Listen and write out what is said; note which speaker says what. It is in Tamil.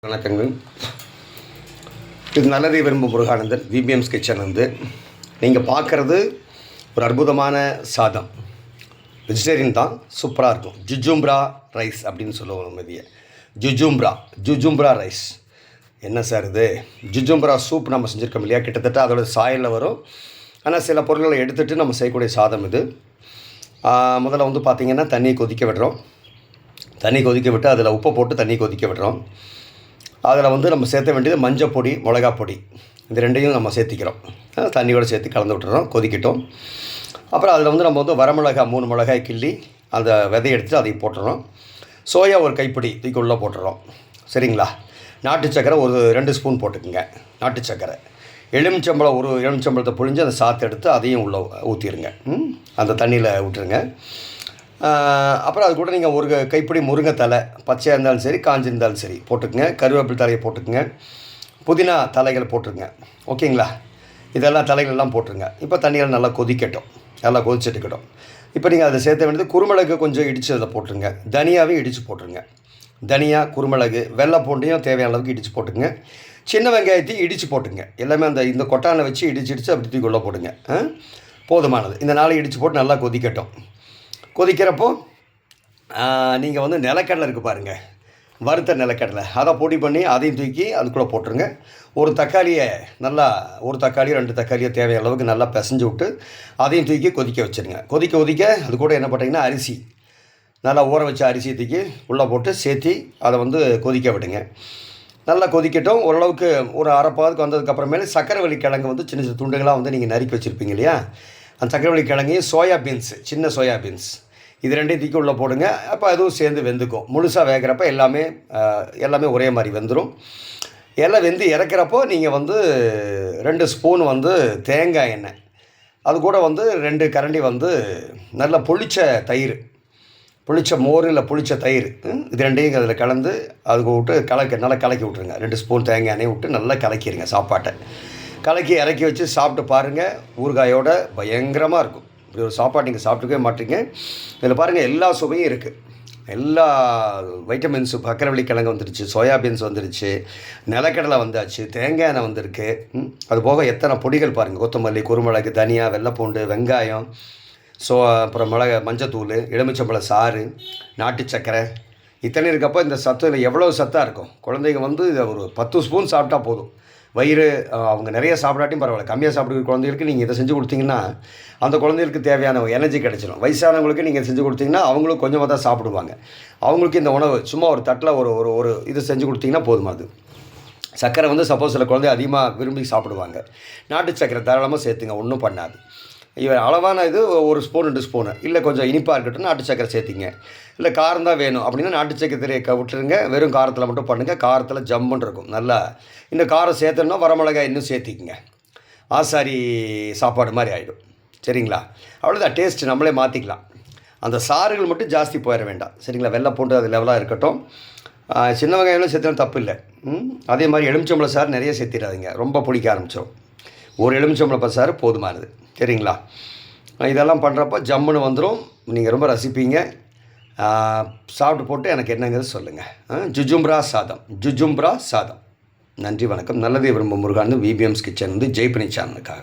Speaker 1: வணக்கங்கள். இது நல்லதை விரும்பும் முருகானந்தன் விபிஎம்ஸ் கிச்சன். நீங்கள் பார்க்குறது ஒரு அற்புதமான சாதம். வெஜிடேரியன் தான், சூப்பராக இருக்கும். ஜுஜும்ப்ரா ரைஸ் அப்படின்னு சொல்லுவோம். மதிய ஜுஜும்ப்ரா ரைஸ். என்ன சார் இது? ஜுஜும்ப்ரா சூப் நம்ம செஞ்சுருக்கோம் இல்லையா, கிட்டத்தட்ட அதோட சாயலில் வரும். ஆனால் சில பொருட்களை எடுத்துகிட்டு நம்ம செய்யக்கூடிய சாதம் இது. முதல்ல பார்த்திங்கன்னா தண்ணி கொதிக்க விடுறோம். தண்ணி கொதிக்க விட்டு அதில் உப்பை போட்டு தண்ணி கொதிக்க விடுறோம். அதில் நம்ம சேர்த்த வேண்டியது மஞ்சள் பொடி, மிளகா பொடி, இது ரெண்டையும் நம்ம சேர்த்திக்கிறோம். தண்ணியோடு சேர்த்து கலந்து விட்டுறோம், கொதிக்கட்டும். அப்புறம் அதில் நம்ம வரமிளகாய் 3 மிளகாய் கிள்ளி அந்த விதையை எடுத்துகிட்டு அதையும் போட்டுறோம். சோயா ஒரு கைப்பிடி தூக்கி உள்ளே போட்டுறோம். சரிங்களா? நாட்டு சக்கரை ஒரு 2 ஸ்பூன் போட்டுக்குங்க. நாட்டு சக்கரை, எலுமிச்சம்பழம் ஒரு எலுமிச்சம்பழத்தை புழிஞ்சு அந்த சாத்து எடுத்து அதையும் உள்ளே ஊற்றிடுங்க. அந்த தண்ணியில் விட்டுருங்க. அப்புறம் அது கூட நீங்கள் ஒரு கைப்பிடி முருங்கைத்தலை, பச்சையாக இருந்தாலும் சரி காஞ்சிருந்தாலும் சரி போட்டுக்குங்க. கருவேப்பிலை தலையை போட்டுக்குங்க. புதினா தலைகள் போட்டுருங்க. ஓகேங்களா? இதெல்லாம் தலைகளெல்லாம் போட்டுருங்க. இப்போ தண்ணியில் நல்லா கொதிக்கட்டும், நல்லா கொதிச்சுட்டுக்கட்டும். இப்போ நீங்கள் அதை சேர்த்த வேண்டியது குருமிளகு கொஞ்சம் இடித்து அதில் போட்டுருங்க. தனியாவையும் இடித்து போட்டுருங்க. தனியா, குருமிளகு, வெள்ளை பூண்டையும் தேவையான அளவுக்கு இடித்து போட்டுங்க. சின்ன வெங்காயத்தையும் இடித்து போட்டுங்க. எல்லாமே இந்த கொட்டானை வச்சு இடிச்சு அப்படி தூக்கி உள்ளே போடுங்க. போதுமானது. இந்த 4 இடித்து போட்டு நல்லா கொதிக்கட்டும். கொதிக்கிறப்போ நீங்கள் நிலக்கடலை இருக்குது பாருங்கள், வறுத்த நிலக்கடலை, அதை பொடி பண்ணி அதையும் தூக்கி அதுக்குள்ளே போட்டுருங்க. ஒரு தக்காளியை நல்லா, ஒரு தக்காளியோ 2 தக்காளியோ தேவையான அளவுக்கு நல்லா பிசைஞ்சு விட்டு அதையும் தூக்கி கொதிக்க வச்சுருங்க. கொதிக்க அது கூட என்ன பண்ணுறீங்கன்னா அரிசி, நல்லா ஊற வச்ச அரிசி தூக்கி உள்ளே போட்டு சேர்த்தி அதை கொதிக்க விடுங்க. நல்லா கொதிக்கட்டும். ஓரளவுக்கு ஒரு அரைப்பாதுக்கு வந்ததுக்கப்புறமேலே சக்கரவள்ளி கிழங்கு சின்ன சின்ன துண்டுகளாக நீங்கள் நறுக்கி வச்சுருப்பீங்க இல்லையா, அந்த சக்கரவள்ளி கிழங்கையும் சோயா பீன்ஸ், சின்ன சோயா பீன்ஸ், இது 2ஐயும் தூக்கி உள்ளே போடுங்க. அப்போ அதுவும் சேர்ந்து வெந்துக்கும். முழுசாக வேகிறப்ப எல்லாமே ஒரே மாதிரி வெந்துடும். எல்லாம் வெந்து இறக்குறப்போ நீங்கள் 2 ஸ்பூன் தேங்காய் எண்ணெய், அது கூட 2 கரண்டி நல்லா புளிச்ச தயிர், புளிச்ச மோர் இல்லை புளிச்ச தயிர், இது 2ஐயும் அதில் கலந்து அதுக்கு விட்டு நல்லா கலக்கி விட்ருங்க. 2 ஸ்பூன் தேங்காய் எண்ணெய் விட்டு நல்லா கலக்கிடுங்க. சாப்பாட்டை கலக்கி இறக்கி வச்சு சாப்பிட்டு பாருங்கள். ஊறுகாயோட பயங்கரமாக இருக்கும். இப்படி ஒரு சாப்பாடு நீங்கள் சாப்பிட்டுக்கவே மாட்டீங்க. இதில் பாருங்கள், எல்லா சுவையும் இருக்குது. எல்லா வைட்டமின்ஸு, சக்கரவள்ளி கிழங்கு வந்துருச்சு, சோயாபீன்ஸ் வந்துருச்சு, நிலக்கடலை வந்தாச்சு, தேங்காய் எண்ணெய் வந்திருக்கு. அதுபோக எத்தனை பொடிகள் பாருங்கள், கொத்தமல்லி, குருமிளகு, தனியா, வெள்ளைப்பூண்டு, வெங்காயம், அப்புறம் மஞ்சத்தூள், எலுமிச்சம்பழ சாறு, நாட்டு சக்கரை, இத்தனை இருக்கப்போ இந்த சத்து எவ்வளோ சத்தாக இருக்கும். குழந்தைங்க இதை ஒரு 10 ஸ்பூன் சாப்பிட்டா போதும். வயிறு அவங்க நிறைய சாப்பிடாட்டியும் பரவாயில்ல, கம்மியாக சாப்பிடுற குழந்தைகளுக்கு நீங்கள் இதை செஞ்சு கொடுத்தீங்கன்னா அந்த குழந்தைகளுக்கு தேவையான எனர்ஜி கிடைச்சிடும். வயசானவங்களுக்கு நீங்கள் செஞ்சு கொடுத்தீங்கன்னா அவங்களும் கொஞ்சமாக தான் சாப்பிடுவாங்க. அவங்களுக்கு இந்த உணவு சும்மா ஒரு தட்டில் ஒரு இது செஞ்சு கொடுத்தீங்கன்னா போதுமாது. சர்க்கரை சப்போஸ் சில குழந்தை அதிகமாக விரும்பி சாப்பிடுவாங்க. நாட்டு சர்க்கரை தாராளமாக சேர்த்துங்க, ஒன்றும் பண்ணாது. அளவான இது 1 ஸ்பூன் 2 ஸ்பூனு, இல்லை கொஞ்சம் இனிப்பாக இருக்கட்டும் நாட்டு சக்கரை சேர்த்திங்க. இல்லை காரம் தான் வேணும் அப்படின்னா நாட்டு சக்கரை விட்டுருங்க. வெறும் காரத்தில் மட்டும் பண்ணுங்கள். காரத்தில் ஜம்முன்னு இருக்கும். நல்லா இன்னும் காரம் சேர்த்தோன்னா வரமிளகாய் இன்னும் சேர்த்திக்குங்க. ஆசாரி சாப்பாடு மாதிரி ஆகிடும். சரிங்களா? அவ்வளோதான். டேஸ்ட் நம்மளே மாற்றிக்கலாம். அந்த சாறுகள் மட்டும் ஜாஸ்தி போயிட வேண்டாம். சரிங்களா? வெள்ளை பூண்டு அது லெவலாக இருக்கட்டும். சின்ன வெங்காயம்லாம் சேர்த்தாலும் தப்பு இல்லை. அதே மாதிரி எலுமிச்சம்பழம் சாறு நிறைய சேர்த்திடாதீங்க, ரொம்ப பிடிக்க ஆரம்பிச்சிடும். ஒரு எலுமிச்சம்பழம் சாறு போதுமானது. சரிங்களா? இதெல்லாம் பண்ணுறப்போ ஜம்முன்னு வந்துடும். நீங்கள் ரொம்ப ரசிப்பீங்க. சாப்பிட்டு போட்டு எனக்கு என்னங்கிறது சொல்லுங்கள். ஜுஜும்ப்ரா சாதம். நன்றி, வணக்கம். நல்லதே விரும்பும் முருகானந்தன் விபிஎம்ஸ் கிச்சன் ஜெய்பனி சேனலுக்காக.